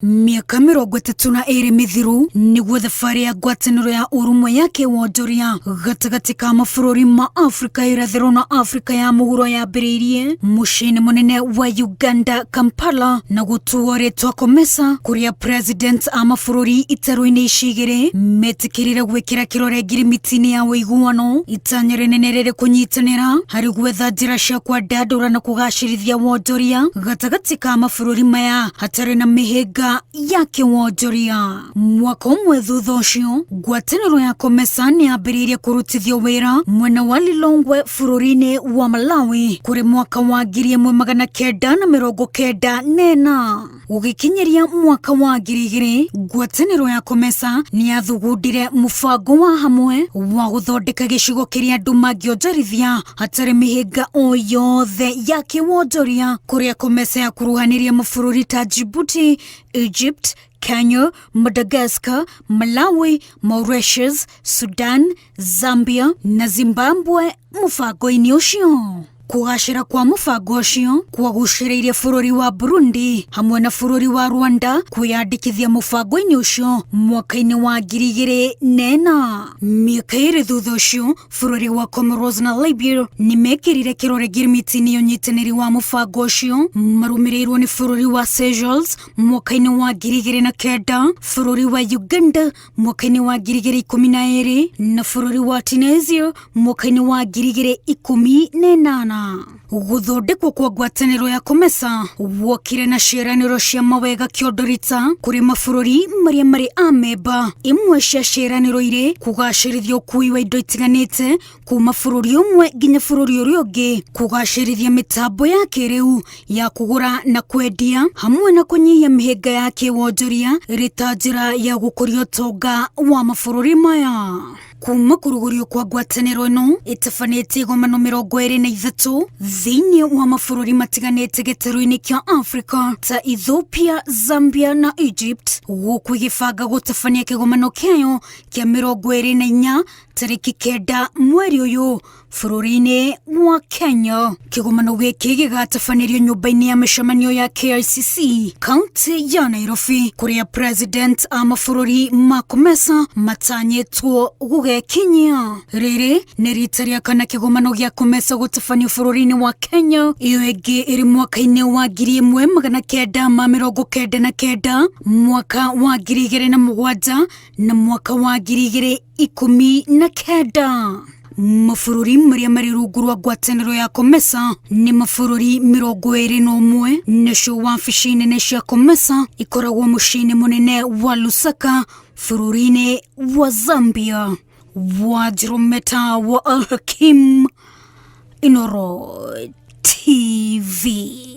Miaka 32 mithiru niguo thabarĩ ya ngwatanĩro ya ũrũmwe ya kĩwonjoria gatagatĩ ka mabũrũri ma Afrika irathĩro na Afrika ya mũhuro yambĩrĩirie mũciĩ-inĩ mũnene wa Uganda, Kampala, na gũtuo rĩtwa Comesa, kũrĩa president a mabũrũri itarũ-inĩ ici igĩrĩ metĩkĩrire gwĩkĩra kĩrore ngirimiti-inĩ ya ũiguano, itanya rĩnene rĩrĩ kũnyitanĩra harĩ gwetha njĩra cia kwandandũra na kũgacĩrithia wonjoria gatagatĩ ka mabũrũri maya hatarĩ na mĩhĩnga ya kĩwonjoria. Mwaka ũmwe thutha ũcio, ngwatanĩro ya Comesa nĩyambĩrĩirie kũrutithio wĩra mwena wa Lilongwe bũrũri-inĩ wa Malawi kũrĩ mwaka wa 1994. Gũgĩkinyĩria mwaka wa 2000, ngwatanĩro ya Comesa nĩyathugundire mũbango wa hamwe wa gũthondeka gĩcigo kĩrĩa andũ mangĩonjorithia hatarĩ mĩhĩnga o yothe ya kĩwonjoria, kũrĩa Comesa yakuruhanirie mabũrũri ta Djibouti, Egypt, Kenya, Madagascar, Malawi, Mauritius, Sudan, Zambia na Zimbabwe mũbango-inĩ ũcio. Kũgacĩra kwa mũbango ũcio kwagucĩrĩirie bũrũri wa Burundi hamwe na bũrũri wa Rwanda kwĩyandĩkithia mũbango-inĩ ũcio mwaka-inĩ wa 2004. Mĩaka ĩrĩ thutha ũcio, bũrũri wa Comoros na Libya nĩmekĩrire kĩrore ngirimiti-inĩ ya ũnyitanĩri wa mũbango ũcio, marũmĩrĩirwo nĩ bũrũri wa Seychelles mwaka-inĩ wa 2009, bũrũri wa Uganda mwaka-inĩ wa 2012 na bũrũri wa Tunisia mwaka-inĩ wa 2018. Gũthondekwo kwa ngwatanĩro ya Comesa wokire na ciĩranĩro cia mawega kĩondorita kũrĩ mabũrũri marĩa marĩ amemba. Imwe cia ciĩranĩro irĩ kũgacĩrithia ũkui wa indo itiganĩte kuma bũrũri ũmwe nginya bũrũri ũrĩa ũngĩ, kũgacĩrithia mĩtambo ya kĩrĩu ya kũgũra na kwendia, hamwe na kũnyihia mĩhĩnga ya kĩwonjoria ĩrĩ ta njĩra ya gũkũria ũtonga wa mabũrũri maya. Kuma kũrugũrio kwa ngwatanĩro ĩno ĩtabanĩtie igomano 23 thĩinĩ wa mabũrũri matiganĩte gĩtarũ-inĩ kĩa Afrika ta Ethiopia, Zambia na Egypt, gũkũ igĩbanga gũtabania kĩgomano kĩayo kĩa 24 tarĩki 9 mweri ũyũ bũrũri-inĩ wa Kenya. Kĩgomano gĩkĩ gĩgatabanĩrio nyũmba-inĩ ya mĩcemanio ya KICC kaunti ya Nairobi, kũrĩa president a mabũrũri ma Comesa matanyĩtwo gũgekinyia. Rĩrĩ nĩ rita rĩa kana kĩgomano gĩa Comesa gũtabanio bũrũri-inĩ wa Kenya, ĩyo ĩngĩ ĩrĩ mwaka-inĩ wa 1999, mwaka wa 2007 na mwaka wa 2019. Mabũrũri marĩa marĩ rungu rwa ngwatanĩro ya Comesa nĩ mabũrũri 21, nacio wabici nene cia Comesa ikoragwo mũciĩ-inĩ mũnene wa Lusaka bũrũri-inĩ wa Zambia. Wajirometa wa Al-Hakim, Inoro TV.